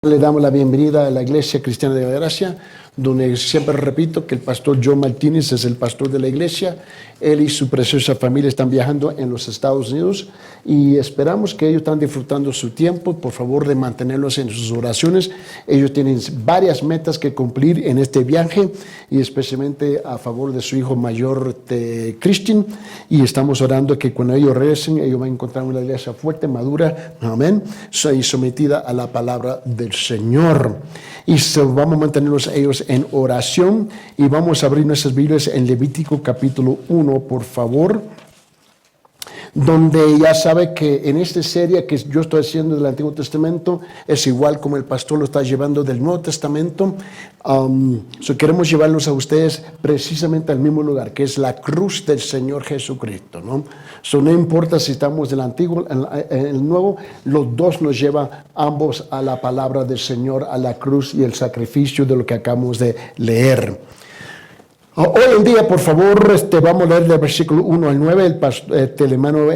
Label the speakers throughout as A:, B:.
A: Le damos la bienvenida a la Iglesia Cristiana de la Gracia, donde siempre repito que el pastor Joe Martínez es el pastor de la iglesia. Él y su preciosa familia están viajando en los Estados Unidos y esperamos que ellos están disfrutando su tiempo. Por favor, de mantenerlos en sus oraciones. Ellos tienen varias metas que cumplir en este viaje y especialmente a favor de su hijo mayor, Christian. Y estamos orando que cuando ellos regresen, ellos van a encontrar una iglesia fuerte, madura, amén, y sometida a la palabra del Señor. Y vamos a mantenerlos ellos en oración y vamos a abrir nuestras Biblias en Levítico capítulo 1, por favor, donde ya sabe que en esta serie que yo estoy haciendo del Antiguo Testamento es igual como el pastor lo está llevando del Nuevo Testamento. Queremos llevarlos a ustedes precisamente al mismo lugar, que es la cruz del Señor Jesucristo, ¿no? No importa si estamos del Antiguo en el Nuevo, los dos nos llevan ambos a la palabra del Señor, a la cruz y el sacrificio de lo que acabamos de leer. Hoy en día, por favor, vamos a leer del versículo 1 al 9. El hermano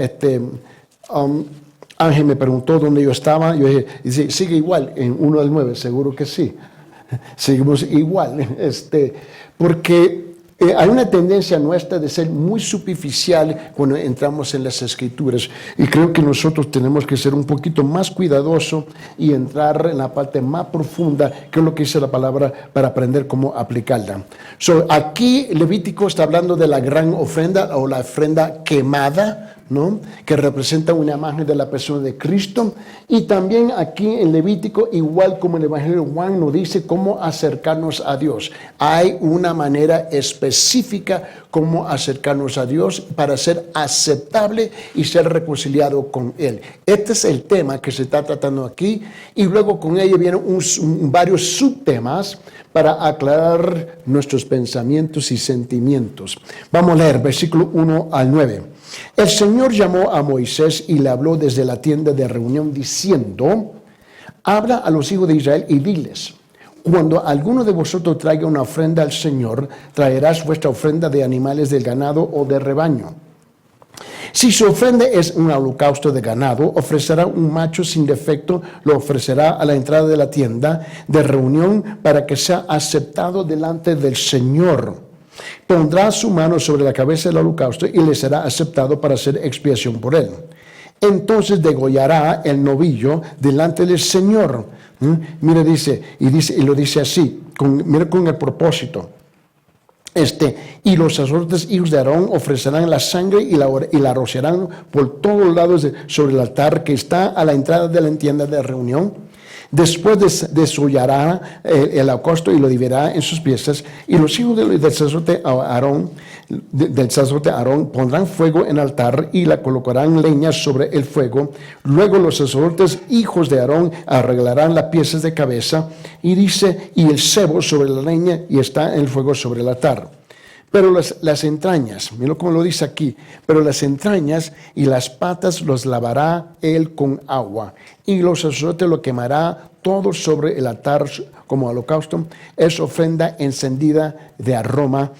A: Ángel me preguntó dónde yo estaba. Yo dije, sigue igual en 1 al 9, seguro que sí. Seguimos igual, porque hay una tendencia nuestra de ser muy superficial cuando entramos en las Escrituras, y creo que nosotros tenemos que ser un poquito más cuidadosos y entrar en la parte más profunda, que es lo que dice la palabra, para aprender cómo aplicarla. Aquí Levítico está hablando de la gran ofrenda o la ofrenda quemada, ¿no? Que representa una imagen de la persona de Cristo. Y también aquí en Levítico, igual como en el Evangelio de Juan, nos dice cómo acercarnos a Dios. Hay una manera específica cómo acercarnos a Dios para ser aceptable y ser reconciliado con Él. Este es el tema que se está tratando aquí, y luego con ello vienen varios subtemas para aclarar nuestros pensamientos y sentimientos. Vamos a leer versículo 1 al 9. El Señor llamó a Moisés y le habló desde la tienda de reunión diciendo: habla a los hijos de Israel y diles: cuando alguno de vosotros traiga una ofrenda al Señor, traerás vuestra ofrenda de animales del ganado o de rebaño. Si su ofrenda es un holocausto de ganado, ofrecerá un macho sin defecto, lo ofrecerá a la entrada de la tienda de reunión para que sea aceptado delante del Señor. Pondrá su mano sobre la cabeza del holocausto y le será aceptado para hacer expiación por él. Entonces degollará el novillo delante del Señor. Mira, y lo dice así, mira con el propósito. Y los sacerdotes hijos de Aarón ofrecerán la sangre y la rociarán por todos los lados sobre el altar que está a la entrada de la tienda de reunión. Después desollará el holocausto y lo dividirá en sus piezas, y los hijos del sacerdote Aarón pondrán fuego en el altar y la colocarán leña sobre el fuego. Luego los sacerdotes hijos de Aarón arreglarán las piezas de cabeza, y el cebo sobre la leña, y está el fuego sobre el altar. Pero las entrañas, mira cómo lo dice aquí, pero las entrañas y las patas los lavará él con agua, y los sacerdotes lo quemará todo sobre el altar como holocausto. Es ofrenda encendida de aroma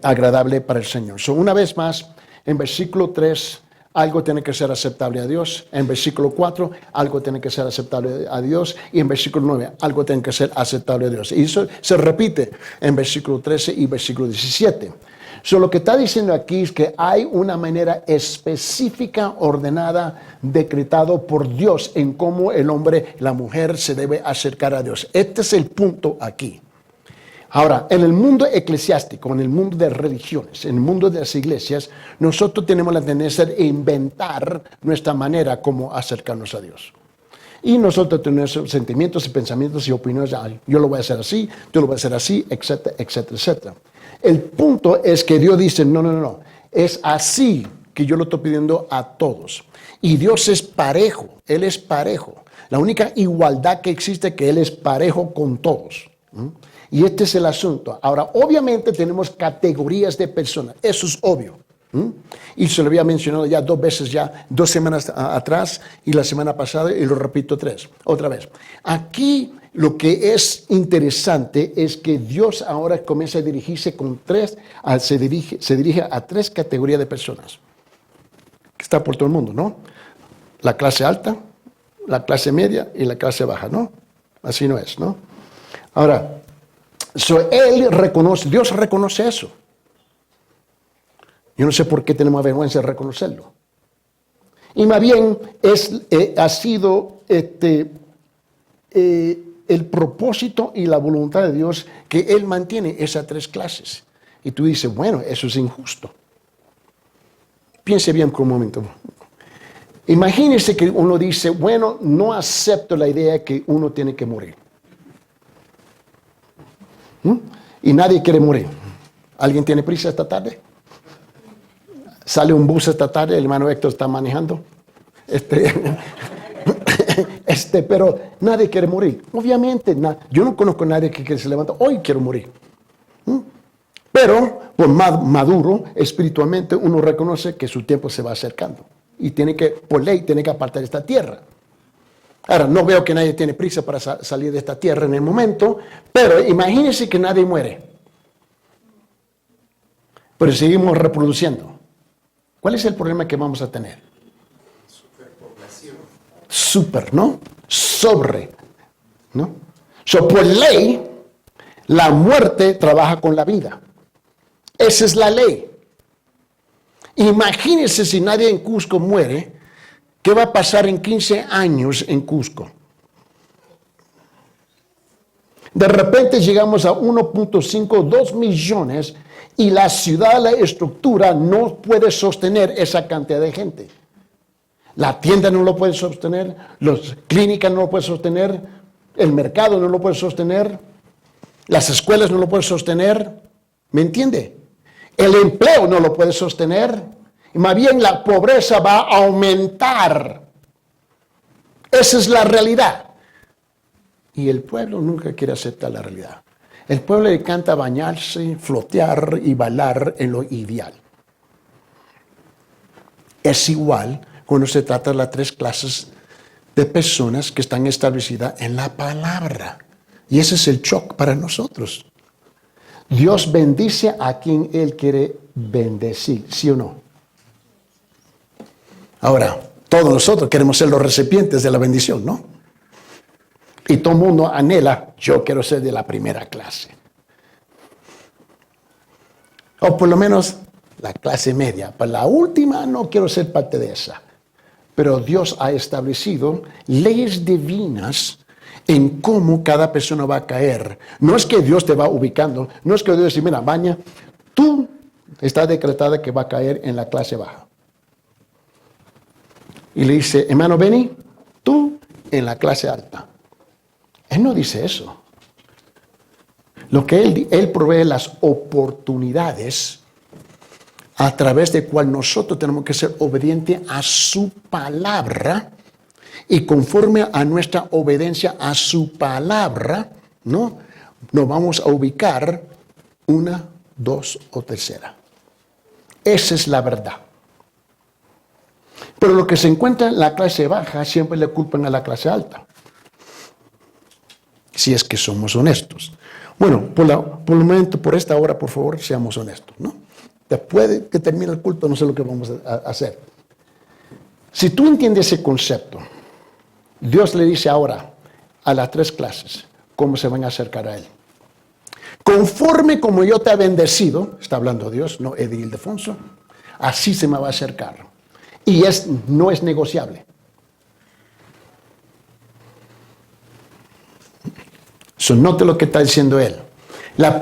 A: agradable para el Señor. Una vez más, en versículo 3, algo tiene que ser aceptable a Dios. En versículo 4, algo tiene que ser aceptable a Dios. Y en versículo 9, algo tiene que ser aceptable a Dios. Y eso se repite en versículo 13 y versículo 17. Lo que está diciendo aquí es que hay una manera específica, ordenada, decretado por Dios en cómo el hombre, la mujer se debe acercar a Dios. Este es el punto aquí. Ahora, en el mundo eclesiástico, en el mundo de religiones, en el mundo de las iglesias, nosotros tenemos la tendencia de inventar nuestra manera como acercarnos a Dios. Y nosotros tenemos sentimientos y pensamientos y opiniones. Yo lo voy a hacer así, tú lo vas a hacer así, etcétera, etcétera, etcétera. El punto es que Dios dice, no. Es así que yo lo estoy pidiendo a todos. Y Dios es parejo, Él es parejo. La única igualdad que existe es que Él es parejo con todos. Y este es el asunto. Ahora, obviamente tenemos categorías de personas. Eso es obvio. Y se lo había mencionado ya 2 veces, ya 2 semanas atrás y la semana pasada, y lo repito otra vez. Aquí lo que es interesante es que Dios ahora comienza a dirigirse se dirige a 3 categorías de personas. Que está por todo el mundo, ¿no? La clase alta, la clase media y la clase baja, ¿no? Así no es, ¿no? Ahora, Dios reconoce eso. Yo no sé por qué tenemos vergüenza de reconocerlo. Y más bien ha sido el propósito y la voluntad de Dios que Él mantiene esas 3 clases. Y tú dices, bueno, eso es injusto. Piense bien por un momento. Imagínese que uno dice, bueno, no acepto la idea que uno tiene que morir. Y nadie quiere morir. ¿Alguien tiene prisa esta tarde? Sale un bus esta tarde, el hermano Héctor está manejando. Pero nadie quiere morir. Obviamente, yo no conozco a nadie que se levanta, hoy quiero morir. Pero, por maduro, espiritualmente, uno reconoce que su tiempo se va acercando. Y por ley, tiene que apartar de esta tierra. Ahora, no veo que nadie tiene prisa para salir de esta tierra en el momento, pero imagínense que nadie muere. Pero seguimos reproduciendo. ¿Cuál es el problema que vamos a tener? Super, ¿no? Sobre, ¿no? Por ley, la muerte trabaja con la vida. Esa es la ley. Imagínense si nadie en Cusco muere, ¿qué va a pasar en 15 años en Cusco? De repente llegamos a 1.5, 2 millones y la ciudad, la estructura no puede sostener esa cantidad de gente. La tienda no lo puede sostener, las clínicas no lo pueden sostener, el mercado no lo puede sostener, las escuelas no lo pueden sostener. ¿Me entiende? El empleo no lo puede sostener. Y más bien la pobreza va a aumentar. Esa es la realidad. Y el pueblo nunca quiere aceptar la realidad. El pueblo le encanta bañarse, flotear y bailar en lo ideal. Es igual cuando se trata de las 3 clases de personas que están establecidas en la palabra. Y ese es el shock para nosotros. Dios bendice a quien Él quiere bendecir, ¿sí o no? Ahora, todos nosotros queremos ser los recipientes de la bendición, ¿no? Y todo el mundo anhela, yo quiero ser de la primera clase. O por lo menos la clase media. Para la última no quiero ser parte de esa. Pero Dios ha establecido leyes divinas en cómo cada persona va a caer. No es que Dios te va ubicando, no es que Dios dice, mira, Baña, tú estás decretada que va a caer en la clase baja. Y le dice, hermano Benny, tú en la clase alta. Él no dice eso. Lo que Él provee las oportunidades a través de cual nosotros tenemos que ser obedientes a su palabra. Y conforme a nuestra obediencia a su palabra, ¿no? Nos vamos a ubicar 1, 2 o tercera. Esa es la verdad. Pero lo que se encuentra en la clase baja siempre le culpan a la clase alta. Si es que somos honestos. Bueno, por el momento, por esta hora, por favor, seamos honestos, ¿no? Después de que termine el culto, no sé lo que vamos a hacer. Si tú entiendes ese concepto, Dios le dice ahora a las 3 clases cómo se van a acercar a Él. Conforme como yo te he bendecido, está hablando Dios, no Eddie Ildefonso, así se me va a acercar. Y no es negociable. Note lo que está diciendo Él.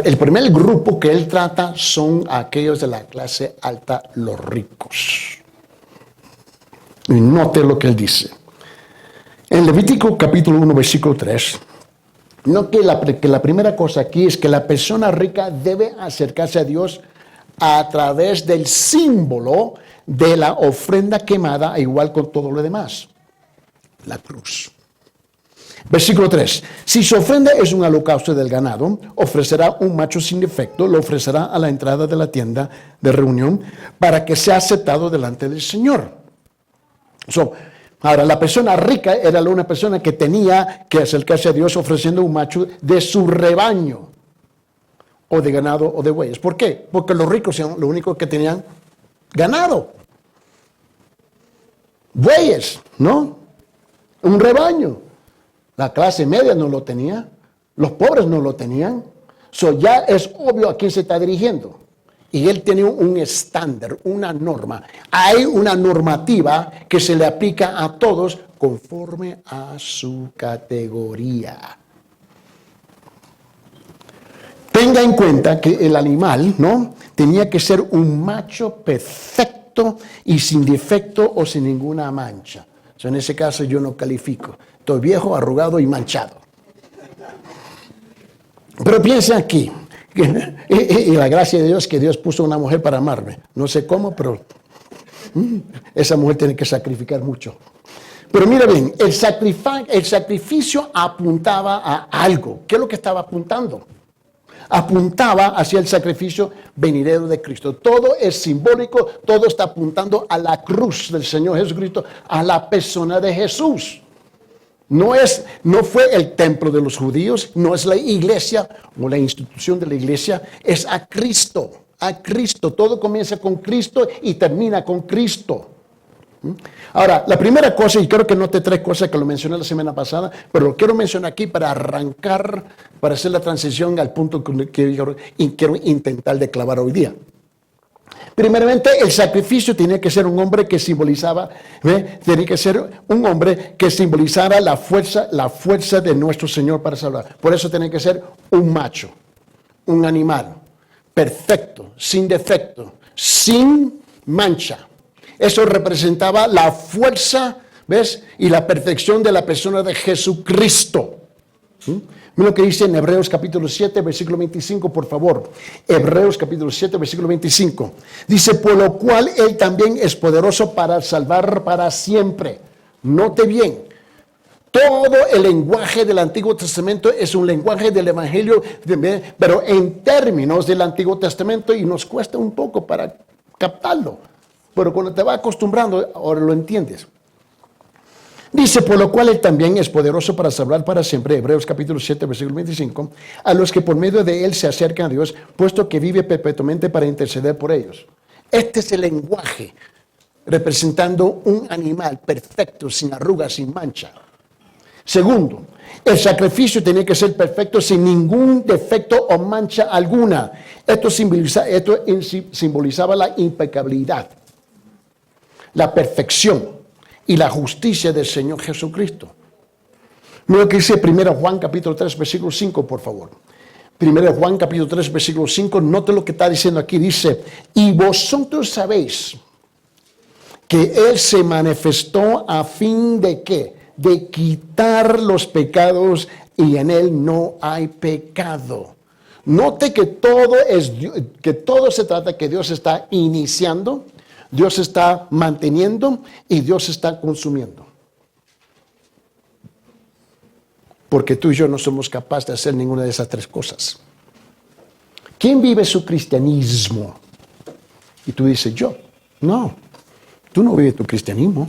A: El primer grupo que Él trata son aquellos de la clase alta, los ricos. Y note lo que Él dice. En Levítico capítulo 1, versículo 3, no que la primera cosa aquí es que la persona rica debe acercarse a Dios a través del símbolo de la ofrenda quemada, igual con todo lo demás, la cruz. Versículo 3, si su ofrenda es un holocausto del ganado, ofrecerá un macho sin defecto, lo ofrecerá a la entrada de la tienda de reunión para que sea aceptado delante del Señor. Ahora, la persona rica era una persona que tenía que acercarse a Dios ofreciendo un macho de su rebaño, o de ganado o de bueyes. ¿Por qué? Porque los ricos eran lo único que tenían ganado. Bueyes, ¿no? un rebaño. La clase media no lo tenía, los pobres no lo tenían. Ya es obvio a quién se está dirigiendo. Y él tiene un estándar, una norma. Hay una normativa que se le aplica a todos conforme a su categoría. Tenga en cuenta que el animal, ¿no?, tenía que ser un macho perfecto y sin defecto o sin ninguna mancha. En ese caso yo no califico. Estoy viejo, arrugado y manchado. Pero piensa aquí, y la gracia de Dios, que Dios puso una mujer para amarme. No sé cómo, pero esa mujer tiene que sacrificar mucho. Pero mira bien, el sacrificio apuntaba a algo. ¿Qué es lo que estaba apuntando? Apuntaba hacia el sacrificio venidero de Cristo. Todo es simbólico, todo está apuntando a la cruz del Señor Jesucristo, a la persona de Jesús. No fue el templo de los judíos, no es la iglesia o la institución de la iglesia, es a Cristo, a Cristo. Todo comienza con Cristo y termina con Cristo. Ahora, la primera cosa, y creo que noté tres cosas que lo mencioné la semana pasada, pero lo quiero mencionar aquí para arrancar, para hacer la transición al punto que quiero intentar de clavar hoy día. Primeramente, el sacrificio tenía que ser un hombre que simbolizaba, tenía que ser un hombre que simbolizara la fuerza de nuestro Señor para salvar. Por eso tenía que ser un macho, un animal, perfecto, sin defecto, sin mancha. Eso representaba la fuerza, ¿ves?, y la perfección de la persona de Jesucristo. Mira lo que dice en Hebreos capítulo 7, versículo 25, por favor. Hebreos capítulo 7, versículo 25. Dice, por lo cual Él también es poderoso para salvar para siempre. Note bien, todo el lenguaje del Antiguo Testamento es un lenguaje del Evangelio, pero en términos del Antiguo Testamento, y nos cuesta un poco para captarlo. Pero cuando te vas acostumbrando, ahora lo entiendes. Dice, por lo cual Él también es poderoso para salvar para siempre, Hebreos capítulo 7, versículo 25, a los que por medio de Él se acercan a Dios, puesto que vive perpetuamente para interceder por ellos. Este es el lenguaje, representando un animal perfecto, sin arrugas, sin mancha. Segundo, el sacrificio tenía que ser perfecto, sin ningún defecto o mancha alguna. Esto simbolizaba la impecabilidad, la perfección y la justicia del Señor Jesucristo. Mira lo que dice 1 Juan capítulo 3, versículo 5, por favor. 1 Juan capítulo 3, versículo 5, note lo que está diciendo aquí. Dice, y vosotros sabéis que Él se manifestó a fin de ¿qué? De quitar los pecados, y en Él no hay pecado. Note que todo se trata que Dios está iniciando, Dios está manteniendo y Dios está consumiendo. Porque tú y yo no somos capaces de hacer ninguna de esas tres cosas. ¿Quién vive su cristianismo? Y tú dices, yo. No, tú no vives tu cristianismo.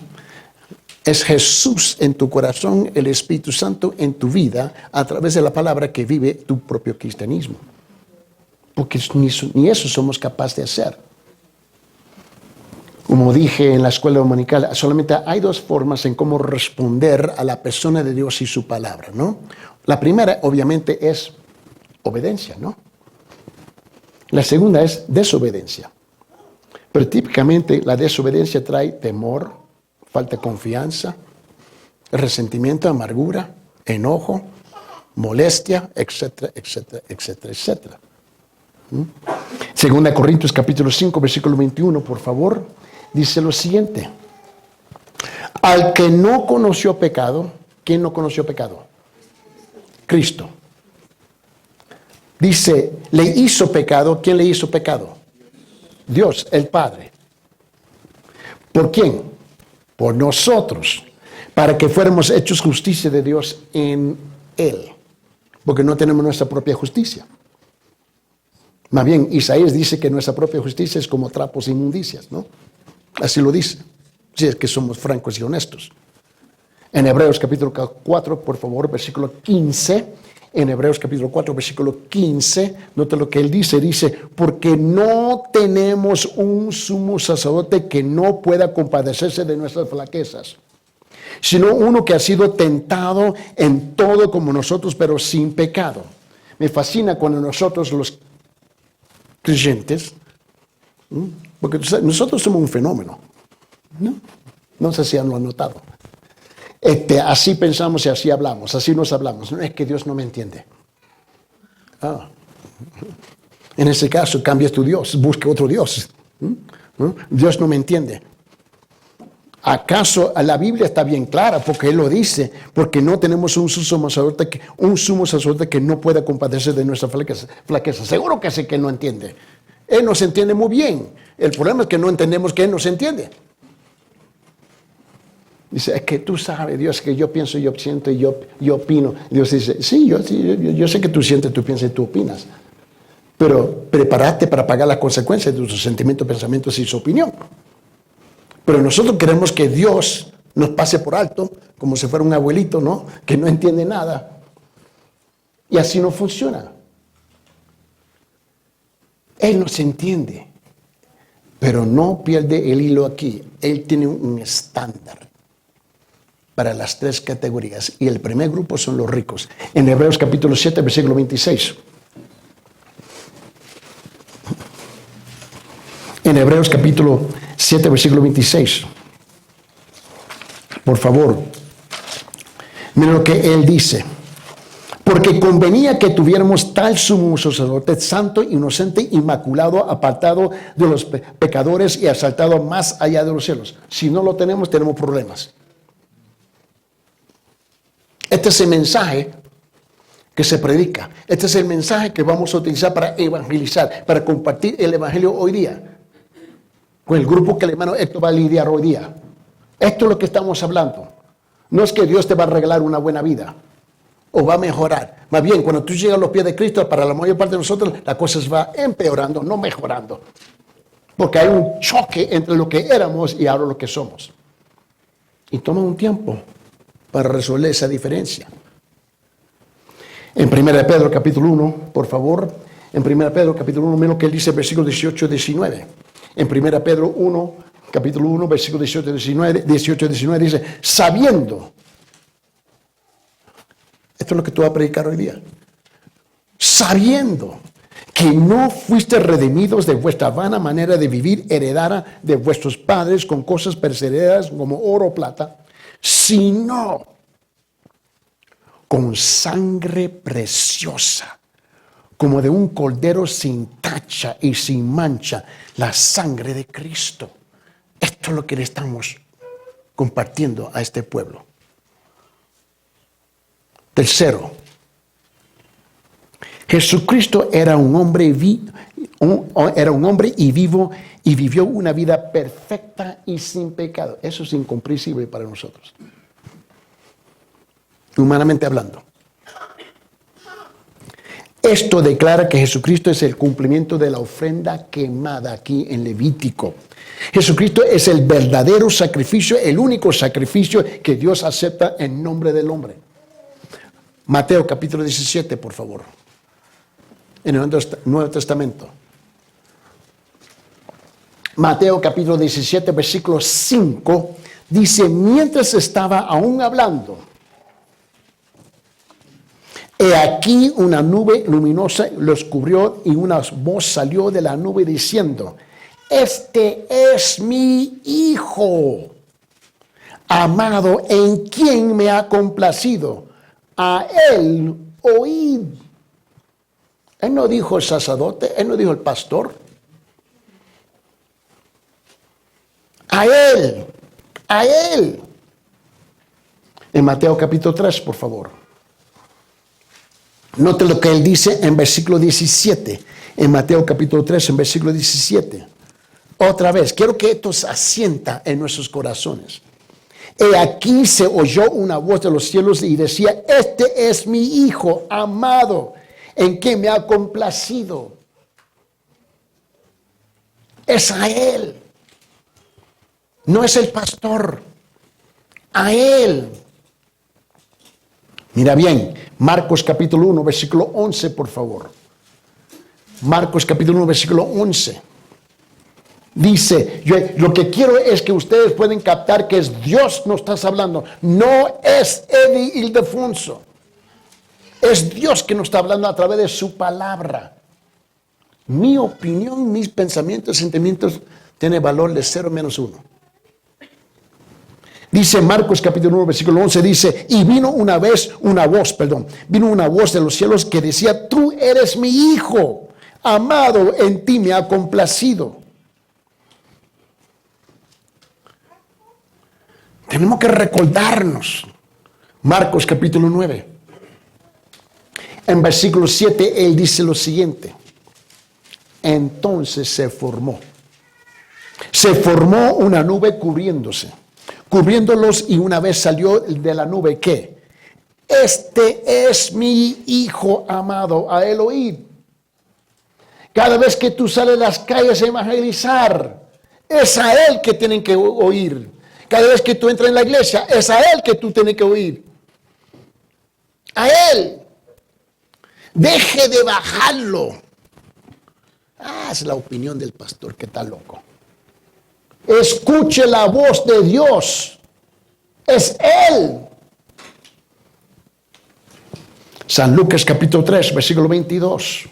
A: Es Jesús en tu corazón, el Espíritu Santo en tu vida, a través de la palabra que vive tu propio cristianismo. Porque ni eso somos capaces de hacer. Como dije en la escuela dominical, solamente hay dos formas en cómo responder a la persona de Dios y su palabra, ¿no? La primera, obviamente, es obediencia, ¿no? La segunda es desobediencia. Pero típicamente la desobediencia trae temor, falta de confianza, resentimiento, amargura, enojo, molestia, etcétera, etcétera, etcétera, etcétera. Segunda Corintios capítulo 5, versículo 21, por favor. Dice lo siguiente, al que no conoció pecado, ¿quién no conoció pecado? Cristo. Dice, le hizo pecado, ¿quién le hizo pecado? Dios, el Padre. ¿Por quién? Por nosotros, para que fuéramos hechos justicia de Dios en Él, porque no tenemos nuestra propia justicia. Más bien, Isaías dice que nuestra propia justicia es como trapos e inmundicias, ¿no? Así lo dice, si es que somos francos y honestos. En Hebreos capítulo 4, por favor, versículo 15. En Hebreos capítulo 4, versículo 15, note lo que él dice. Dice, porque no tenemos un sumo sacerdote que no pueda compadecerse de nuestras flaquezas, sino uno que ha sido tentado en todo como nosotros, pero sin pecado. Me fascina cuando nosotros los creyentes, porque nosotros somos un fenómeno, ¿no? No sé si han notado. Así pensamos y así hablamos, así nos hablamos. No es que Dios no me entiende. En ese caso, cambia tu Dios, busca otro Dios. Dios no me entiende. ¿Acaso la Biblia está bien clara? Porque Él lo dice, porque no tenemos un sumo sacerdote que no pueda compadecerse de nuestra flaqueza. Seguro que sé que no entiende. Él nos entiende muy bien. El problema es que no entendemos que Él nos entiende. Dice, es que tú sabes, Dios, que yo pienso, yo siento y yo opino. Dios dice, sí, yo sé que tú sientes, tú piensas y tú opinas. Pero prepárate para pagar las consecuencias de tus sentimientos, pensamientos y su opinión. Pero nosotros queremos que Dios nos pase por alto, como si fuera un abuelito, ¿no? Que no entiende nada. Y así no funciona. Él nos entiende, pero no pierde el hilo aquí. Él tiene un estándar para las tres categorías. Y el primer grupo son los ricos. En Hebreos capítulo 7, versículo 26. En Hebreos capítulo 7, versículo 26. Por favor, miren lo que él dice. Porque convenía que tuviéramos tal sumo sacerdote santo, inocente, inmaculado, apartado de los pecadores y exaltado más allá de los cielos. Si no lo tenemos, tenemos problemas. Este es el mensaje que se predica. Este es el mensaje que vamos a utilizar para evangelizar, para compartir el evangelio hoy día. Con el grupo que el hermano Héctor va a lidiar hoy día. Esto es lo que estamos hablando. No es que Dios te va a regalar una buena vida o va a mejorar. Más bien, cuando tú llegas a los pies de Cristo, para la mayor parte de nosotros, la cosa se va empeorando, no mejorando. Porque hay un choque entre lo que éramos y ahora lo que somos. Y toma un tiempo para resolver esa diferencia. En 1 Pedro capítulo 1, por favor, en 1 Pedro capítulo 1, mira lo que él dice, versículos 18 y 19. En 1 Pedro 1, capítulo 1, versículos 18 y 19 dice, sabiendo, esto es lo que tú vas a predicar hoy día, sabiendo que no fuiste redimidos de vuestra vana manera de vivir heredada de vuestros padres con cosas perecederas como oro o plata, sino con sangre preciosa, como de un cordero sin tacha y sin mancha, la sangre de Cristo. Esto es lo que le estamos compartiendo a este pueblo. Tercero, Jesucristo era un hombre y vivo y vivió una vida perfecta y sin pecado. Eso es incomprensible para nosotros, humanamente hablando. Esto declara que Jesucristo es el cumplimiento de la ofrenda quemada aquí en Levítico. Jesucristo es el verdadero sacrificio, el único sacrificio que Dios acepta en nombre del hombre. Mateo capítulo 17, por favor. En el Nuevo Testamento. Mateo capítulo 17, versículo 5, dice, mientras estaba aún hablando, he aquí una nube luminosa los cubrió y una voz salió de la nube diciendo, este es mi Hijo amado en quien me ha complacido. A él oíd. Él no dijo el sacerdote, él no dijo el pastor. A él, a él. En Mateo capítulo 3, por favor. Note lo que él dice en versículo 17. En Mateo capítulo 3, en versículo 17. Otra vez, quiero que esto se asienta en nuestros corazones. He aquí se oyó una voz de los cielos y decía, este es mi Hijo amado, en quien me ha complacido. Es a él. No es el pastor. A él. Mira bien, Marcos capítulo 1, versículo 11, por favor. Marcos capítulo 1, versículo 11. Dice, lo que quiero es que ustedes pueden captar que es Dios nos está hablando. No es Eddie Ildefonso. Es Dios que nos está hablando a través de su palabra. Mi opinión, mis pensamientos, sentimientos, tiene valor de 0 menos 1. Dice Marcos capítulo 1, versículo 11, dice, y vino una voz de los cielos que decía, tú eres mi hijo, amado, en ti me ha complacido. Tenemos que recordarnos. Marcos capítulo 9. En versículo 7, él dice lo siguiente. Entonces se formó una nube cubriéndolos, y una vez salió de la nube, ¿qué? Este es mi hijo amado, a él oíd. Cada vez que tú sales a las calles a evangelizar, es a él que tienen que oír. Cada vez que tú entras en la iglesia, es a él que tú tienes que oír. A él. Deje de bajarlo. Es la opinión del pastor que está loco. Escuche la voz de Dios. Es él. San Lucas capítulo 3, versículo 22.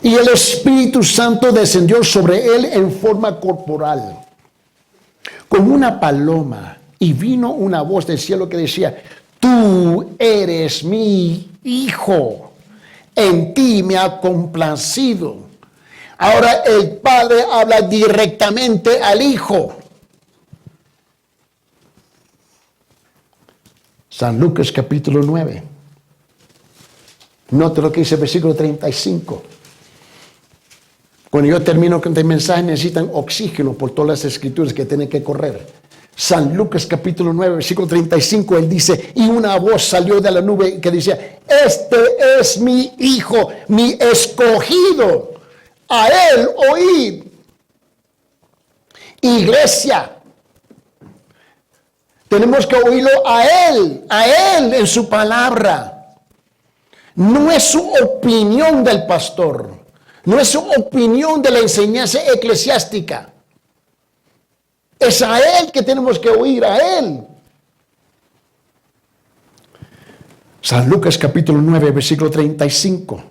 A: Y el Espíritu Santo descendió sobre él en forma corporal, como una paloma, y vino una voz del cielo que decía, tú eres mi hijo, en ti me ha complacido. Ahora el Padre habla directamente al Hijo. San Lucas capítulo 9. Note lo que dice el versículo 35. Cuando yo termino con este mensaje, necesitan oxígeno por todas las escrituras que tienen que correr. San Lucas capítulo 9, versículo 35, él dice, y una voz salió de la nube que decía, este es mi hijo, mi escogido, a él oíd. Iglesia, tenemos que oírlo a él en su palabra. No es su opinión del pastor. No es su opinión de la enseñanza eclesiástica. Es a él que tenemos que oír, a él. San Lucas capítulo 9, versículo 35.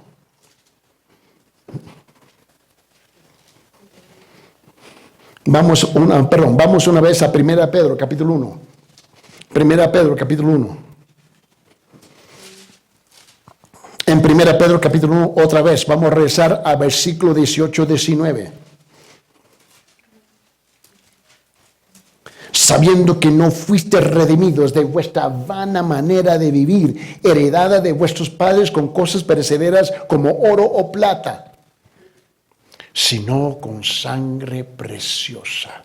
A: Vamos una vez a 1 Pedro capítulo 1. 1 Pedro capítulo 1. En 1 Pedro capítulo 1, otra vez, vamos a regresar a versículo 18-19. Sabiendo que no fuiste redimidos de vuestra vana manera de vivir, heredada de vuestros padres con cosas perecederas como oro o plata, sino con sangre preciosa,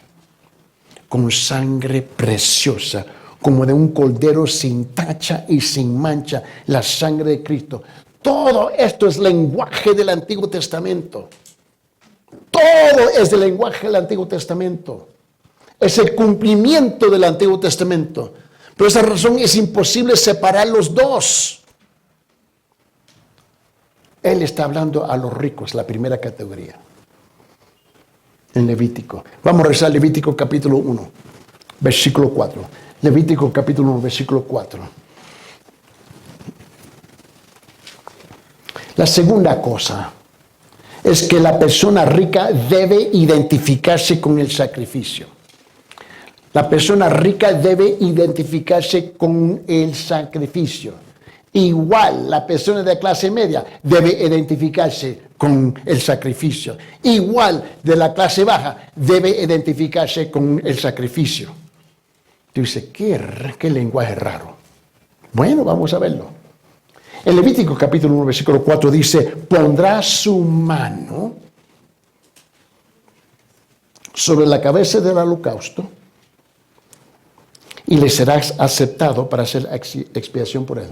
A: como de un cordero sin tacha y sin mancha, la sangre de Cristo. Todo esto es lenguaje del Antiguo Testamento. Todo es del lenguaje del Antiguo Testamento. Es el cumplimiento del Antiguo Testamento. Por esa razón es imposible separar los dos. Él está hablando a los ricos, la primera categoría. En Levítico. Vamos a regresar a Levítico capítulo 1, versículo 4. Levítico capítulo 1, versículo 4. La segunda cosa es que la persona rica debe identificarse con el sacrificio. La persona rica debe identificarse con el sacrificio. Igual, la persona de clase media debe identificarse con el sacrificio. Igual, de la clase baja debe identificarse con el sacrificio. Tú dices, ¿qué lenguaje raro? Bueno, vamos a verlo. En Levítico capítulo 1, versículo 4 dice, pondrá su mano sobre la cabeza del holocausto y le serás aceptado para hacer expiación por él.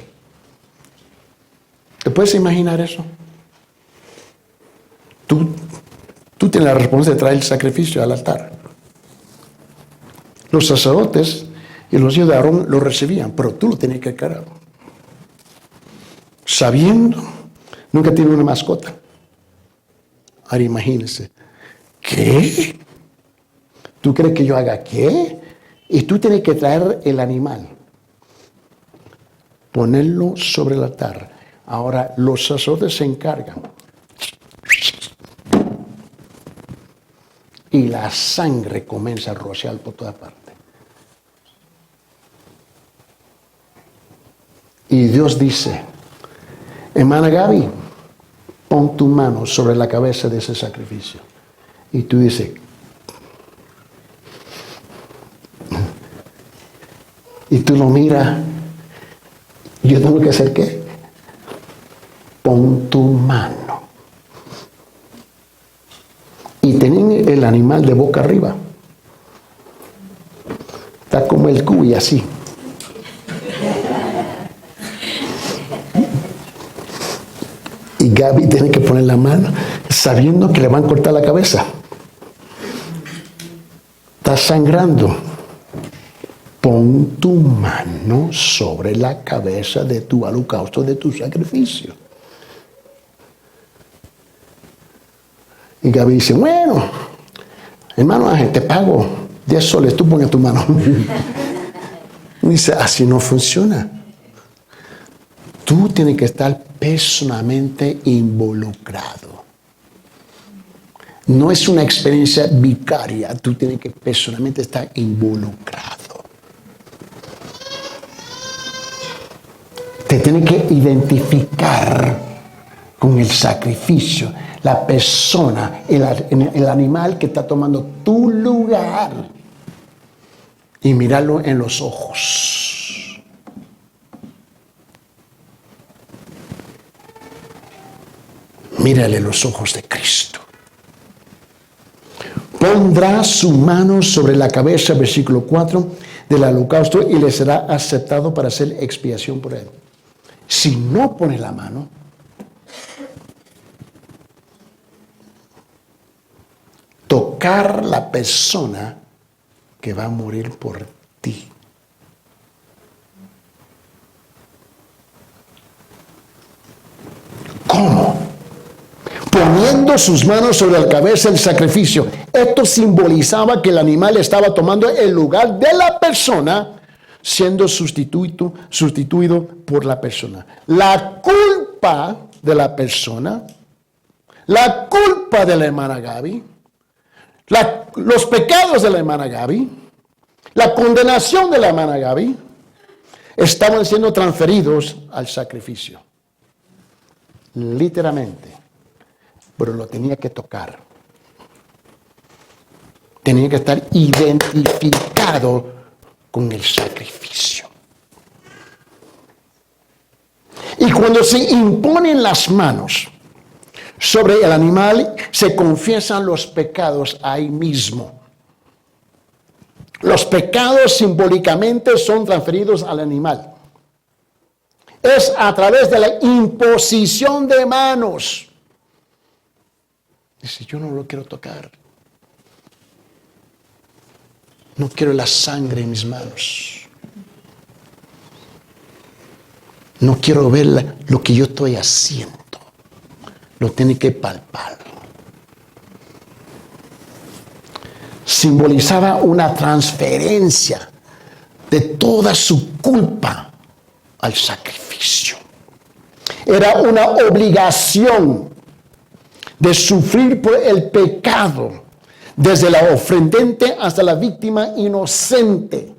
A: ¿Te puedes imaginar eso? Tú tienes la responsabilidad de traer el sacrificio al altar. Los sacerdotes y los hijos de Aarón lo recibían, pero tú lo tenías que cargar. Sabiendo, nunca tiene una mascota. Ahora imagínense. ¿Qué? ¿Tú crees que yo haga qué? Y tú tienes que traer el animal, ponerlo sobre el altar. Ahora los sacerdotes se encargan. Y la sangre comienza a rociar por toda parte. Y Dios dice, hermana Gaby, pon tu mano sobre la cabeza de ese sacrificio. Y tú dices, y tú lo miras, yo tengo que hacer ¿qué? Pon tu mano. Y tienen el animal de boca arriba. Está como el cuy así. Y Gaby tiene que poner la mano sabiendo que le van a cortar la cabeza. Está sangrando. Pon tu mano sobre la cabeza de tu holocausto, de tu sacrificio. Y Gaby dice, bueno, hermano Ángel, te pago 10 soles, tú pones tu mano. Y dice, así no funciona. Tú tienes que estar personalmente involucrado. No es una experiencia vicaria, tú tienes que personalmente estar involucrado. Te tienes que identificar con el sacrificio, la persona, el animal que está tomando tu lugar y mirarlo en los ojos. Mírale los ojos de Cristo. Pondrá su mano sobre la cabeza, versículo 4, del holocausto y le será aceptado para hacer expiación por él. Si no pone la mano, tocar la persona que va a morir por ti. ¿Cómo? Poniendo sus manos sobre la cabeza del sacrificio. Esto simbolizaba que el animal estaba tomando el lugar de la persona, siendo sustituido por la persona. La culpa de la persona, la culpa de la hermana Gaby, los pecados de la hermana Gaby, la condenación de la hermana Gaby, estaban siendo transferidos al sacrificio. Literalmente. Pero lo tenía que tocar. Tenía que estar identificado con el sacrificio. Y cuando se imponen las manos sobre el animal, se confiesan los pecados ahí mismo. Los pecados simbólicamente son transferidos al animal. Es a través de la imposición de manos. Dice, yo no lo quiero tocar. No quiero la sangre en mis manos. No quiero ver lo que yo estoy haciendo. Lo tiene que palpar. Simbolizaba una transferencia de toda su culpa al sacrificio. Era una obligación de sufrir por el pecado, desde la ofrendante hasta la víctima inocente.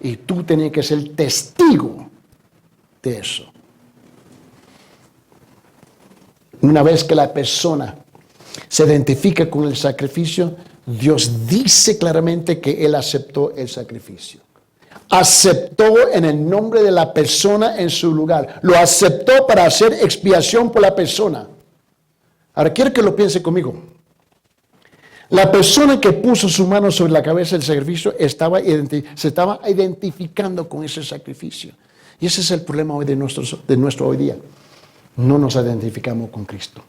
A: Y tú tenías que ser testigo de eso. Una vez que la persona se identifica con el sacrificio, Dios dice claramente que Él aceptó el sacrificio. Aceptó en el nombre de la persona en su lugar. Lo aceptó para hacer expiación por la persona. Ahora quiero que lo piense conmigo. La persona que puso su mano sobre la cabeza del sacrificio se estaba identificando con ese sacrificio. Y ese es el problema hoy de nuestro hoy día. No nos identificamos con Cristo.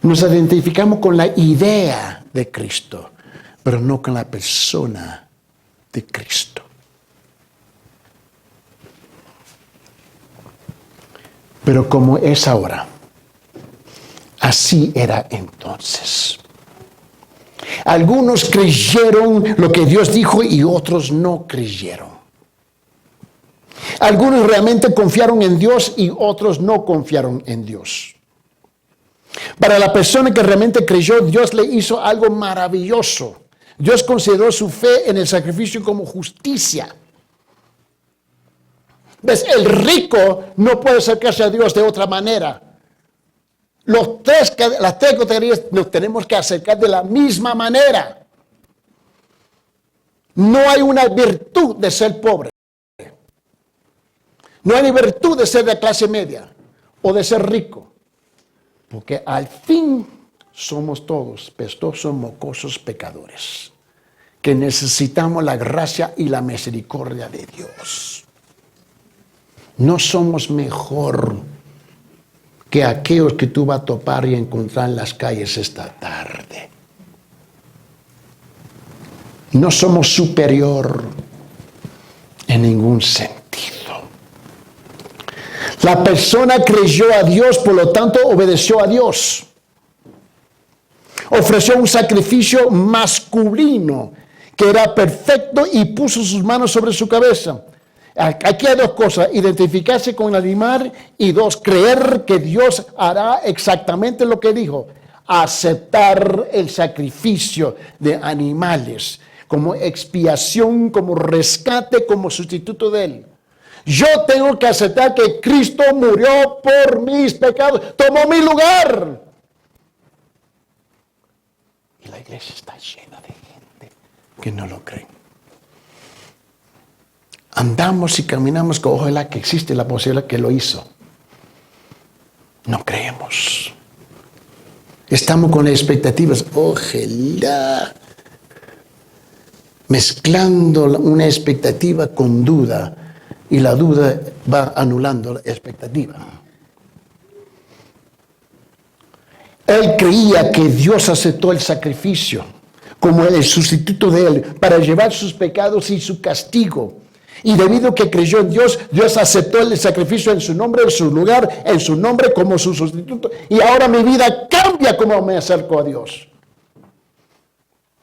A: Nos identificamos con la idea de Cristo, pero no con la persona de Cristo. Pero como es ahora, Así era entonces. Algunos creyeron lo que Dios dijo y otros no creyeron. Algunos realmente confiaron en Dios y otros no confiaron en Dios. Para la persona que realmente creyó, Dios le hizo algo maravilloso. Dios consideró su fe en el sacrificio como justicia. ¿Ves? El rico no puede acercarse a Dios de otra manera. Las tres categorías nos tenemos que acercar de la misma manera. No hay una virtud de ser pobre. No hay virtud de ser de clase media o de ser rico. Porque al fin somos todos pestosos, mocosos, pecadores, que necesitamos la gracia y la misericordia de Dios. No somos mejor que aquellos que tú vas a topar y encontrar en las calles esta tarde. No somos superior en ningún sentido. La persona creyó a Dios, por lo tanto obedeció a Dios. Ofreció un sacrificio masculino que era perfecto y puso sus manos sobre su cabeza. Aquí hay dos cosas: identificarse con el animal, y dos, creer que Dios hará exactamente lo que dijo. Aceptar el sacrificio de animales como expiación, como rescate, como sustituto de Él. Yo tengo que aceptar que Cristo murió por mis pecados, tomó mi lugar. Y la iglesia está llena de gente que no lo cree. Andamos y caminamos con ojalá que existe la posibilidad que lo hizo. No creemos. Estamos con expectativas, ojalá, mezclando una expectativa con duda, y la duda va anulando la expectativa. Él creía que Dios aceptó el sacrificio como el sustituto de él para llevar sus pecados y su castigo. Y debido a que creyó en Dios, Dios aceptó el sacrificio en su nombre, en su lugar, en su nombre como su sustituto. Y ahora mi vida cambia como me acerco a Dios.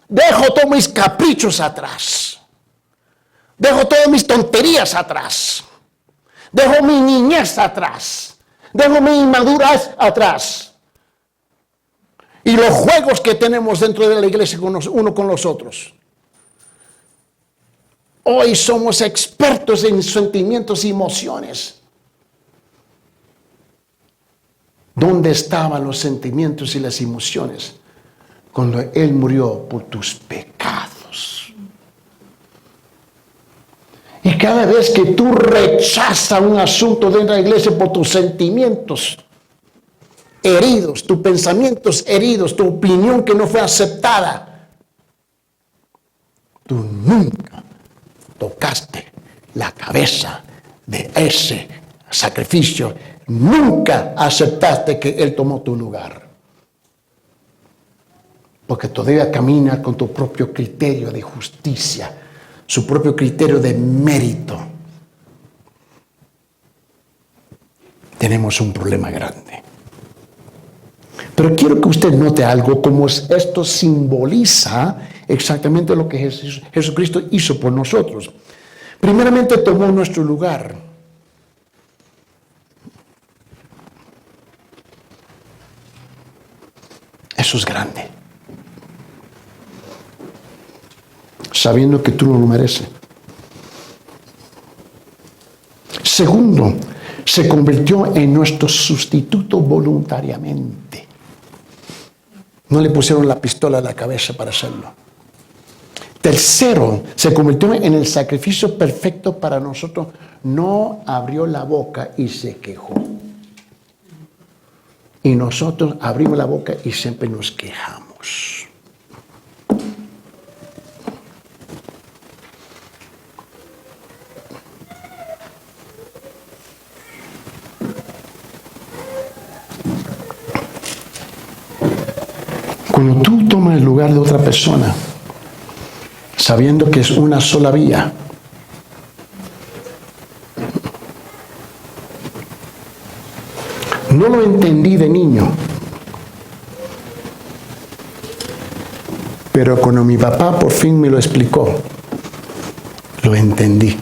A: Dejo todos mis caprichos atrás. Dejo todas mis tonterías atrás. Dejo mi niñez atrás. Dejo mi inmadurez atrás. Y los juegos que tenemos dentro de la iglesia uno con los otros. Hoy somos expertos en sentimientos y emociones. ¿Dónde estaban los sentimientos y las emociones cuando Él murió por tus pecados? Y cada vez que tú rechazas un asunto dentro de la iglesia por tus sentimientos heridos, tus pensamientos heridos, tu opinión que no fue aceptada, tú nunca tocaste la cabeza de ese sacrificio, nunca aceptaste que Él tomó tu lugar. Porque todavía caminas con tu propio criterio de justicia, su propio criterio de mérito. Tenemos un problema grande. Pero quiero que usted note algo, como esto simboliza exactamente lo que Jesucristo hizo por nosotros. Primeramente tomó nuestro lugar. Eso es grande. Sabiendo que tú no lo mereces. Segundo, se convirtió en nuestro sustituto voluntariamente. No le pusieron la pistola a la cabeza para hacerlo. Tercero, se convirtió en el sacrificio perfecto para nosotros. No abrió la boca y se quejó. Y nosotros abrimos la boca y siempre nos quejamos. Cuando tú tomas el lugar de otra persona, sabiendo que es una sola vía, no lo entendí de niño, Pero cuando mi papá por fin me lo explicó, lo entendí.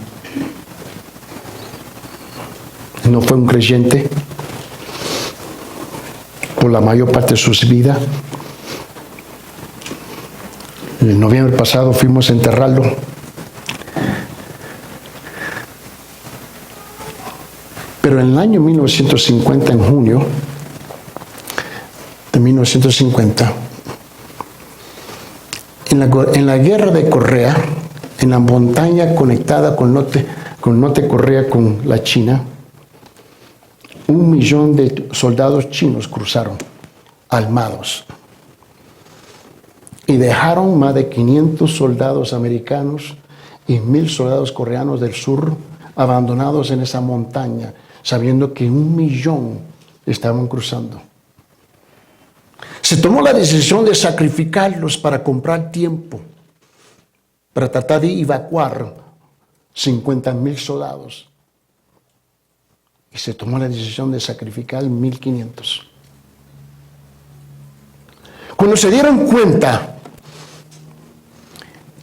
A: No fue un creyente por la mayor parte de su vida. En noviembre pasado fuimos a enterrarlo. Pero en el año 1950, en junio de 1950, en la guerra de Corea, en la montaña conectada con Norte Corea con la China, 1 millón de soldados chinos cruzaron, armados, y dejaron más de 500 soldados americanos y 1,000 soldados coreanos del sur abandonados en esa montaña, sabiendo que 1 millón estaban cruzando. Se tomó la decisión de sacrificarlos para comprar tiempo, para tratar de evacuar 50,000 soldados. Y se tomó la decisión de sacrificar 1,500. Cuando se dieron cuenta,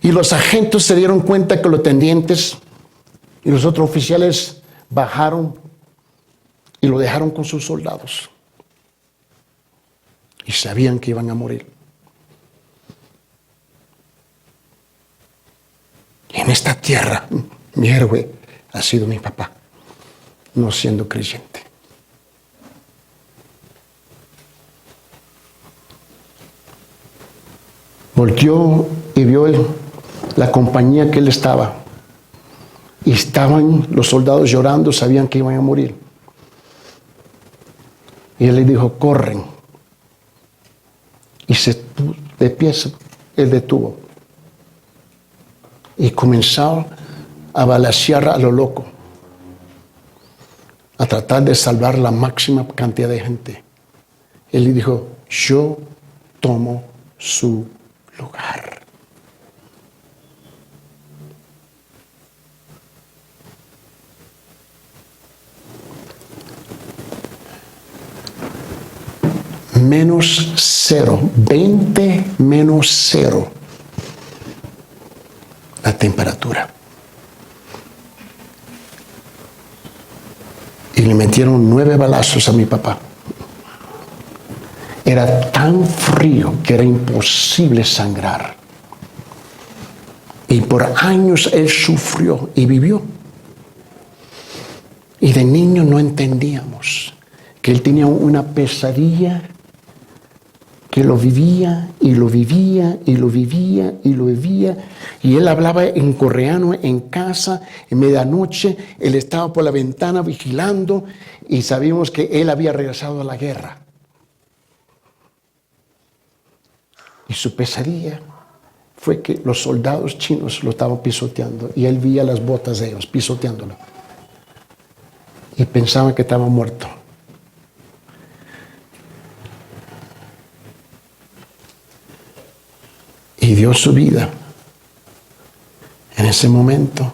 A: y los agentes se dieron cuenta que los tenientes y los otros oficiales bajaron y lo dejaron con sus soldados. Y sabían que iban a morir. Y en esta tierra, mi héroe ha sido mi papá, no siendo creyente. Volteó y vio la compañía que él estaba. Y estaban los soldados llorando, sabían que iban a morir. Y él le dijo, corren. Y de pie él detuvo. Y comenzó a balacear a lo loco, a tratar de salvar la máxima cantidad de gente. Él le dijo, yo tomo su lugar. -0, 20 -0 la temperatura. Y le metieron 9 balazos a mi papá. Era tan frío que era imposible sangrar. Y por años él sufrió y vivió. Y de niño no entendíamos que él tenía una pesadilla, que lo vivía y lo vivía y lo vivía y lo vivía. Y él hablaba en coreano en casa, en medianoche, él estaba por la ventana vigilando y sabíamos que él había regresado a la guerra. Y su pesadilla fue que los soldados chinos lo estaban pisoteando y él veía las botas de ellos pisoteándolo. Y pensaba que estaba muerto. Y dio su vida en ese momento.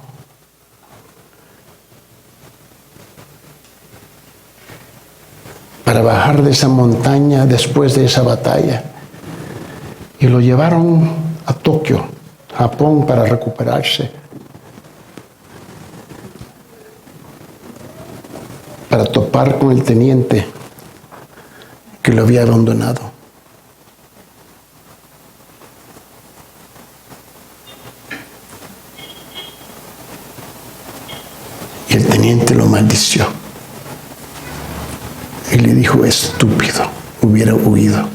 A: Para bajar de esa montaña después de esa batalla. Y lo llevaron a Tokio, Japón, para recuperarse. Para topar con el teniente que lo había abandonado. Y el teniente lo maldició. Y le dijo, estúpido, hubiera huido.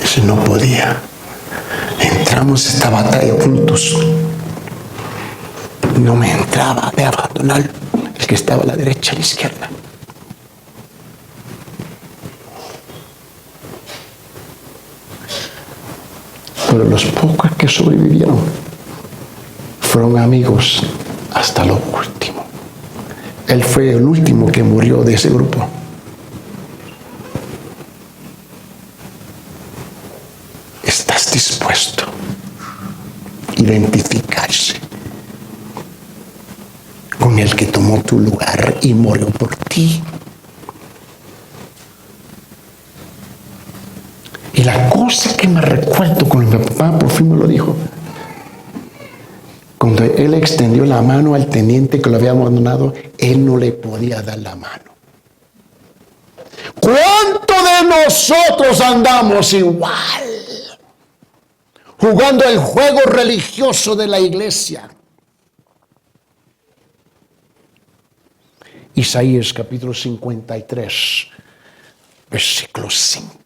A: Eso no podía. Entramos a esta batalla juntos. No me entraba de abandonar el que estaba a la derecha y a la izquierda. Pero los pocos que sobrevivieron fueron amigos hasta lo último. Él fue el último que murió de ese grupo. ¿Estás dispuesto a identificarse con el que tomó tu lugar y murió por ti? qué me recuerdo cuando mi papá por fin me lo dijo? Cuando él extendió la mano al teniente que lo había abandonado, él no le podía dar la mano. ¿Cuánto de nosotros andamos igual? Jugando el juego religioso de la iglesia. Isaías capítulo 53, versículo 5.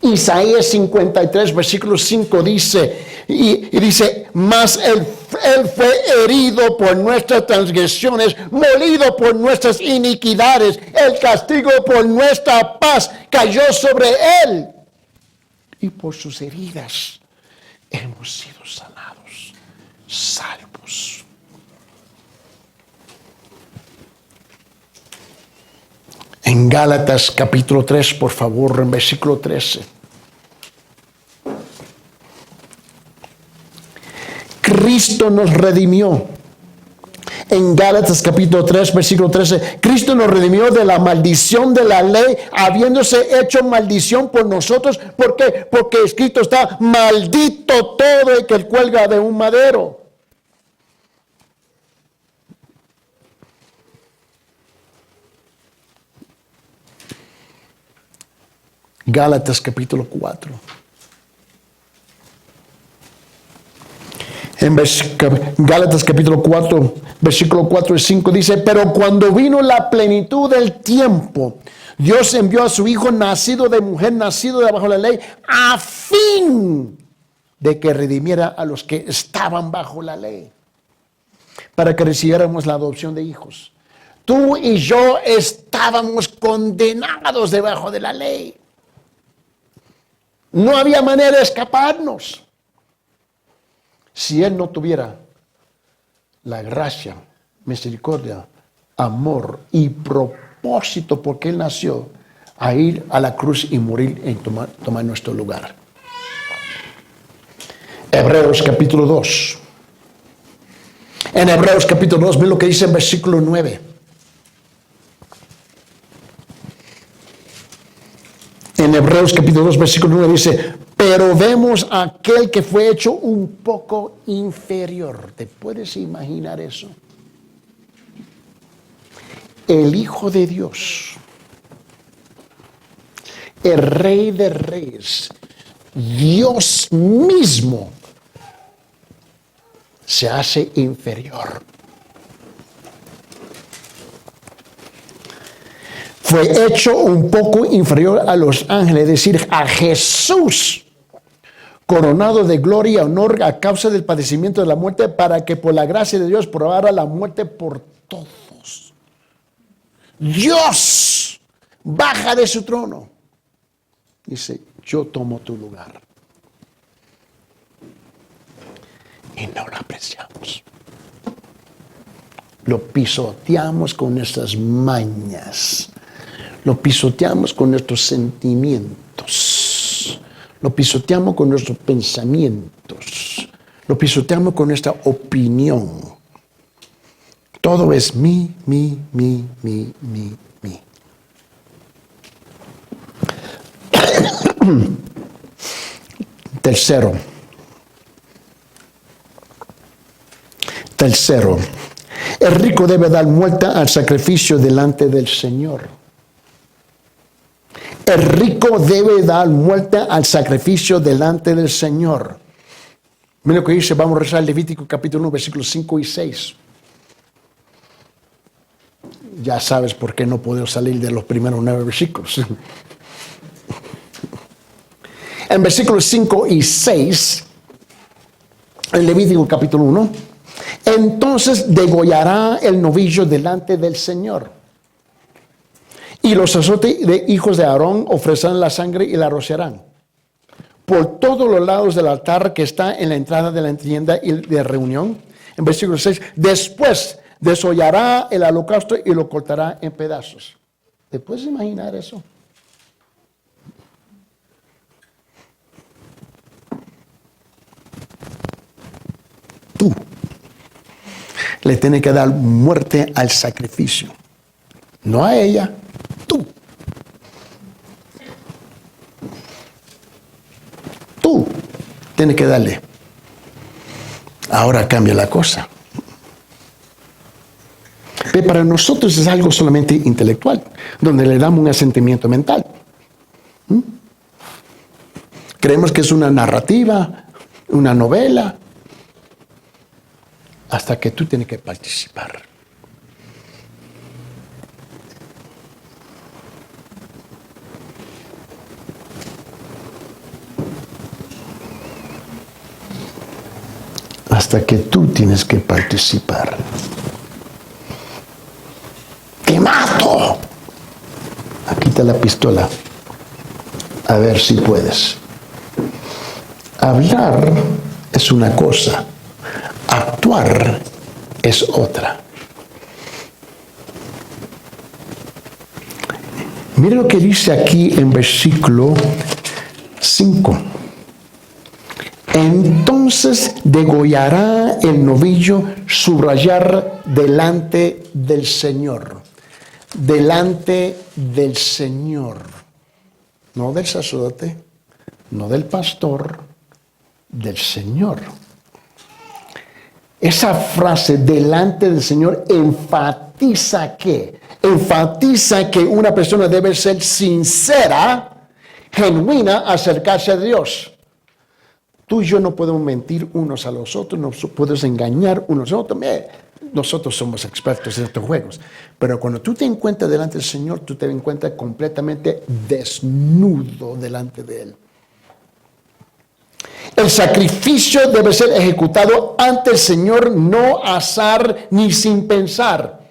A: Isaías 53, versículo 5 dice, y dice, mas él fue herido por nuestras transgresiones, molido por nuestras iniquidades, el castigo por nuestra paz cayó sobre él. Y por sus heridas hemos sido sanados, salvos. En Gálatas capítulo 3, por favor, en versículo 13. Cristo nos redimió. En Gálatas capítulo 3, versículo 13, Cristo nos redimió de la maldición de la ley, habiéndose hecho maldición por nosotros. ¿Por qué? Porque escrito está, maldito todo el que cuelga de un madero. Gálatas capítulo 4. En Gálatas capítulo 4, versículo 4 y 5 dice, pero cuando vino la plenitud del tiempo, Dios envió a su Hijo nacido de mujer, nacido de bajo la ley, a fin de que redimiera a los que estaban bajo la ley, para que recibiéramos la adopción de hijos. Tú y yo estábamos condenados debajo de la ley. No había manera de escaparnos. Si Él no tuviera la gracia, misericordia, amor y propósito porque Él nació a ir a la cruz y morir y tomar nuestro lugar. Hebreos capítulo 2. En Hebreos capítulo 2, miren lo que dice en versículo 9. En Hebreos capítulo 2, versículo 9 dice, pero vemos a aquel que fue hecho un poco inferior. ¿Te puedes imaginar eso? El Hijo de Dios, el Rey de Reyes, Dios mismo, se hace inferior. Fue hecho un poco inferior a los ángeles, es decir, a Jesús, coronado de gloria y honor a causa del padecimiento de la muerte, para que por la gracia de Dios probara la muerte por todos. Dios baja de su trono. Dice, yo tomo tu lugar. Y no lo apreciamos. Lo pisoteamos con nuestras mañas. Lo pisoteamos con nuestros sentimientos. Lo pisoteamos con nuestros pensamientos. Lo pisoteamos con nuestra opinión. Todo es mí. Tercero, el rico debe dar muerte al sacrificio delante del Señor. El rico debe dar muerte al sacrificio delante del Señor. Mira lo que dice, vamos a rezar Levítico capítulo 1, versículos 5 y 6. Ya sabes por qué no puedo salir de los primeros 9 versículos. En versículos 5 y 6, en Levítico capítulo 1, entonces degollará el novillo delante del Señor. Y los sacerdotes de hijos de Aarón ofrecerán la sangre y la rociarán por todos los lados del altar que está en la entrada de la tienda de reunión. En versículo 6, después desollará el holocausto y lo cortará en pedazos. ¿Te puedes imaginar eso? Tú le tienes que dar muerte al sacrificio, no a ella, tú. tienes que darle. Ahora cambia la cosa. Pero para nosotros es algo solamente intelectual, donde le damos un asentimiento mental. Creemos que es una narrativa, una novela, hasta que tú tienes que participar. Hasta que tú tienes que participar. ¡Te mato! Aquí está la pistola. A ver si puedes. Hablar es una cosa. Actuar es otra. Mire lo que dice aquí en versículo 5. Entonces degollará el novillo su rayar delante del Señor. Delante del Señor. No del sacerdote, no del pastor, del Señor. Esa frase, delante del Señor, enfatiza ¿qué? Enfatiza que una persona debe ser sincera, genuina, acercarse a Dios. Tú y yo no podemos mentir unos a los otros, no podemos engañar unos a otros. Nosotros somos expertos en estos juegos. Pero cuando tú te encuentras delante del Señor, tú te encuentras completamente desnudo delante de Él. El sacrificio debe ser ejecutado ante el Señor, no azar ni sin pensar.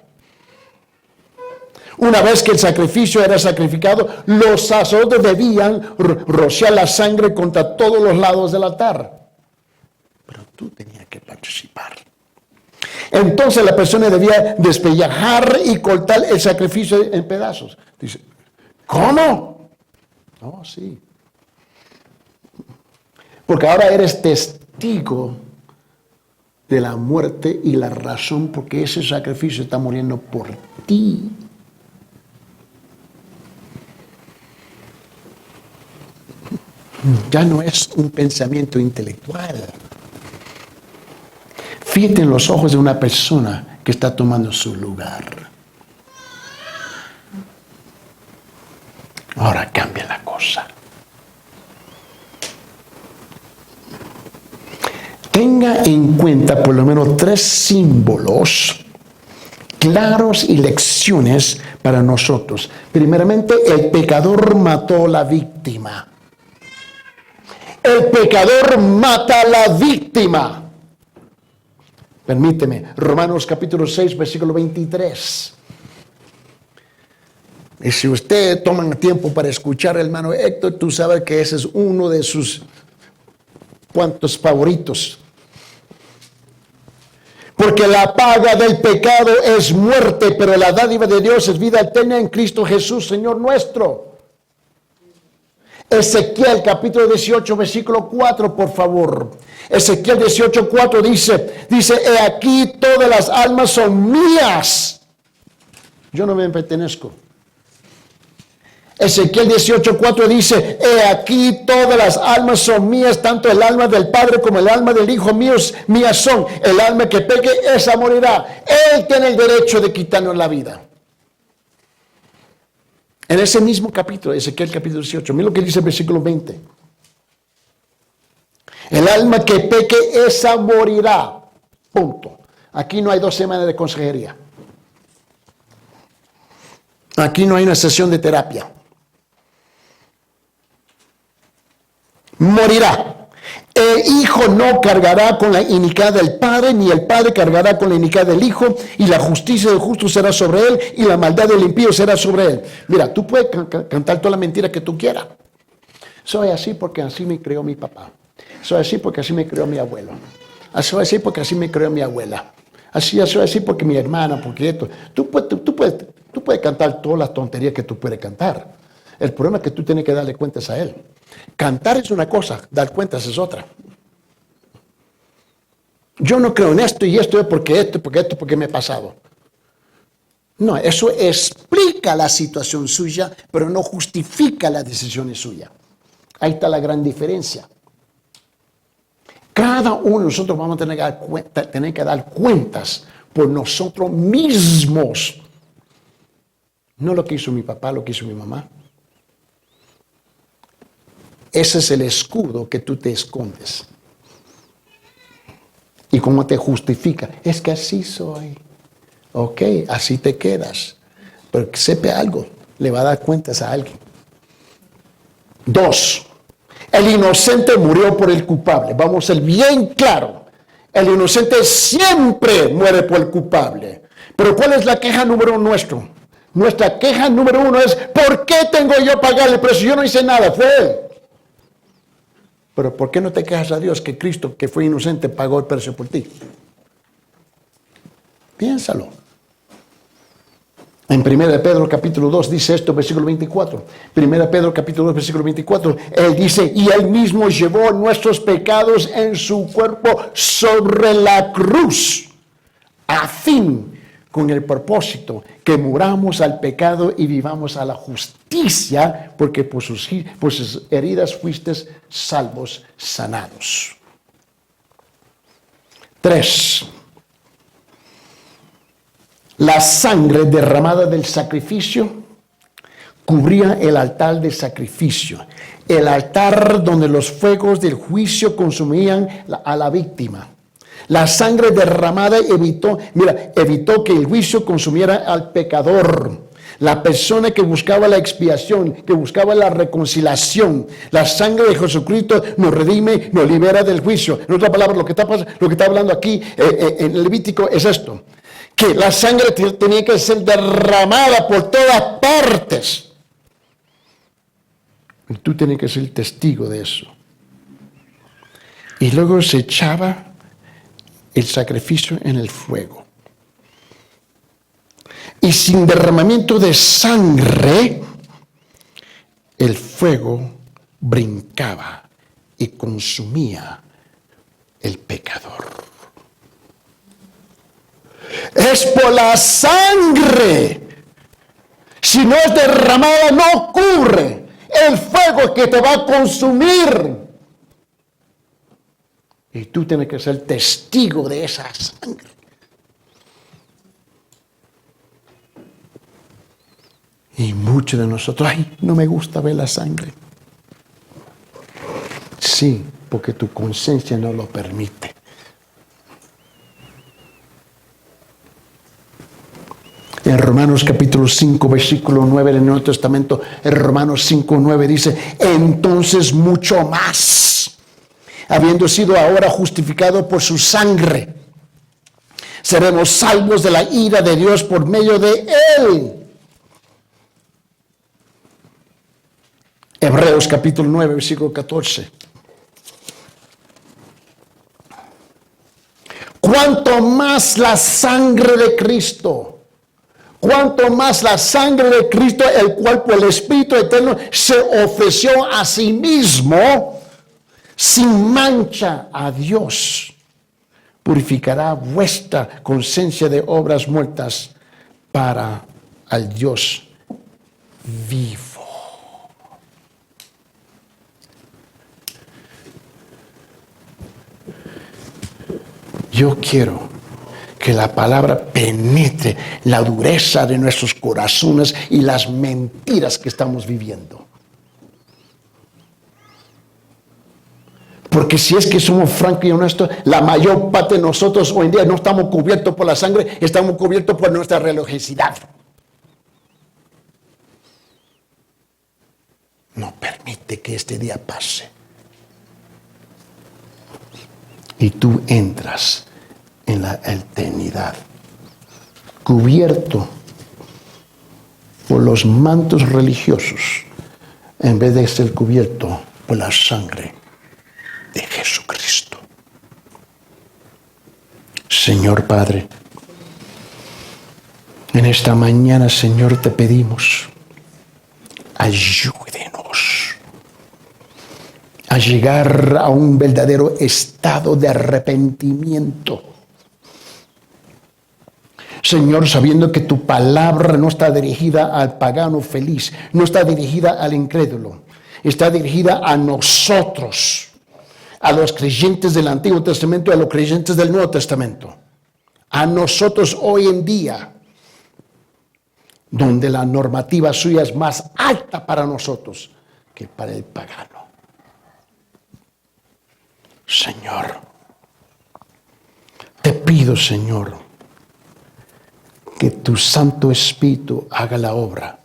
A: Una vez que el sacrificio era sacrificado, los sacerdotes debían rociar la sangre contra todos los lados del altar. Pero tú tenías que participar. Entonces la persona debía despellejar y cortar el sacrificio en pedazos. Dice, ¿cómo? No, sí. Porque ahora eres testigo de la muerte y la razón porque ese sacrificio está muriendo por ti. Ya no es un pensamiento intelectual. Fíjate en los ojos de una persona que está tomando su lugar. Ahora cambia la cosa. Tenga en cuenta por lo menos 3 símbolos claros y lecciones para nosotros. Primeramente, el pecador mató a la víctima. El pecador mata a la víctima. Permíteme, Romanos capítulo 6, versículo 23. Y si usted toma tiempo para escuchar al hermano Héctor, tú sabes que ese es uno de sus cuantos favoritos. Porque la paga del pecado es muerte, pero la dádiva de Dios es vida eterna en Cristo Jesús, Señor nuestro. Ezequiel capítulo 18, versículo 4, por favor. Ezequiel 18, 4 dice, he aquí todas las almas son mías. Yo no me pertenezco. Ezequiel 18, 4 dice, he aquí todas las almas son mías, tanto el alma del Padre como el alma del Hijo mías son. El alma que peque, esa morirá. Él tiene el derecho de quitarnos la vida. En ese mismo capítulo, Ezequiel capítulo 18, mira lo que dice el versículo 20. El alma que peque, esa morirá. Punto. Aquí no hay 2 semanas de consejería. Aquí no hay una sesión de terapia. Morirá. El hijo no cargará con la iniquidad del padre, ni el padre cargará con la iniquidad del hijo, y la justicia del justo será sobre él, y la maldad del impío será sobre él. Mira, tú puedes cantar toda la mentira que tú quieras. Soy así porque así me crió mi papá. Soy así porque así me crió mi abuelo. Soy así porque así me crió mi abuela. Soy así porque mi hermana, porque esto. Tú puedes cantar todas las tonterías que tú puedes cantar. El problema es que tú tienes que darle cuentas a él. Cantar es una cosa, dar cuentas es otra. Yo no creo en esto y esto es porque me ha pasado. No, eso explica la situación suya, pero no justifica las decisiones suyas. Ahí está la gran diferencia. Cada uno de nosotros vamos a tener que dar cuentas por nosotros mismos. No lo que hizo mi papá, lo que hizo mi mamá. Ese es el escudo que tú te escondes. ¿Y cómo te justifica? Es que así soy. Ok, así te quedas. Pero que sepa algo, le va a dar cuentas a alguien. 2. El inocente murió por el culpable. Vamos a ser bien claro. El inocente siempre muere por el culpable. Pero ¿cuál es la queja número 1 nuestro? Nuestra queja número 1 es, ¿por qué tengo yo que pagarle el precio? Yo no hice nada, fue él. Pero ¿por qué no te quejas a Dios que Cristo, que fue inocente, pagó el precio por ti? Piénsalo. En 1 Pedro capítulo 2 dice esto, versículo 24. 1 Pedro capítulo 2, versículo 24. Él dice, y él mismo llevó nuestros pecados en su cuerpo sobre la cruz, a fin, con el propósito, que muramos al pecado y vivamos a la justicia, porque por sus heridas fuiste salvos, sanados. 3. La sangre derramada del sacrificio cubría el altar de sacrificio, el altar donde los fuegos del juicio consumían a la víctima. La sangre derramada evitó que el juicio consumiera al pecador, la persona que buscaba la expiación, que buscaba la reconciliación. La sangre de Jesucristo nos redime, nos libera del juicio. En otras palabras, lo que está hablando aquí en el Levítico es esto, que la sangre tenía que ser derramada por todas partes. Y tú tienes que ser testigo de eso. Y luego se echaba el sacrificio en el fuego. Y sin derramamiento de sangre, el fuego brincaba y consumía el pecador. Es por la sangre. Si no es derramada, no ocurre. El fuego que te va a consumir. Y tú tienes que ser testigo de esa sangre. Y muchos de nosotros, no me gusta ver la sangre. Sí, porque tu conciencia no lo permite. En Romanos capítulo 5, versículo 9 del Nuevo Testamento, en Romanos 5, 9 dice, entonces mucho más, habiendo sido ahora justificado por su sangre, seremos salvos de la ira de Dios por medio de él. Hebreos capítulo 9, versículo 14. Cuanto más la sangre de Cristo, cuanto más la sangre de Cristo, el cual por el Espíritu Eterno se ofreció a sí mismo, sin mancha a Dios, purificará vuestra conciencia de obras muertas para al Dios vivo. Yo quiero que la palabra penetre la dureza de nuestros corazones y las mentiras que estamos viviendo. Porque si es que somos francos y honestos, la mayor parte de nosotros hoy en día no estamos cubiertos por la sangre, estamos cubiertos por nuestra religiosidad. No permite que este día pase. Y tú entras en la eternidad, cubierto por los mantos religiosos, en vez de ser cubierto por la sangre de Jesucristo. Señor Padre, en esta mañana, Señor, te pedimos, ayúdenos a llegar a un verdadero estado de arrepentimiento. Señor, sabiendo que tu palabra no está dirigida al pagano feliz, no está dirigida al incrédulo, está dirigida a nosotros, a los creyentes del Antiguo Testamento y a los creyentes del Nuevo Testamento. A nosotros hoy en día, donde la normativa suya es más alta para nosotros que para el pagano. Señor, te pido, Señor, que tu Santo Espíritu haga la obra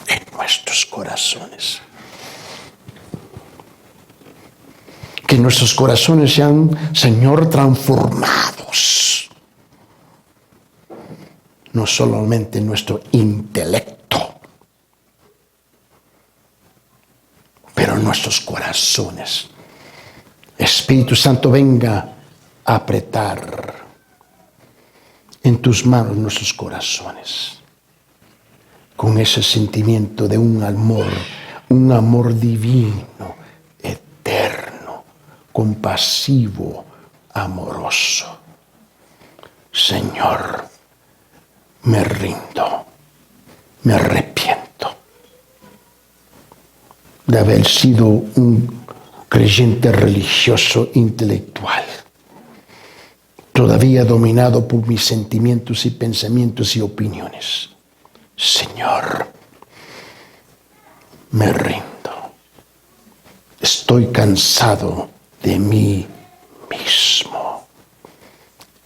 A: en nuestros corazones. Que nuestros corazones sean, Señor, transformados. No solamente nuestro intelecto, pero nuestros corazones. Espíritu Santo, venga a apretar en tus manos nuestros corazones, con ese sentimiento de un amor divino, eterno, compasivo, amoroso. Señor, me rindo, me arrepiento de haber sido un creyente religioso intelectual, todavía dominado por mis sentimientos y pensamientos y opiniones. Señor, me rindo. Estoy cansado de mí mismo.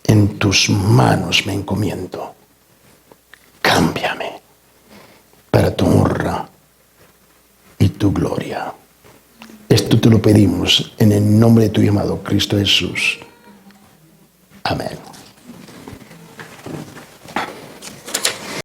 A: En tus manos me encomiendo. Cámbiame para tu honra y tu gloria. Esto te lo pedimos en el nombre de tu amado Cristo Jesús. Amén.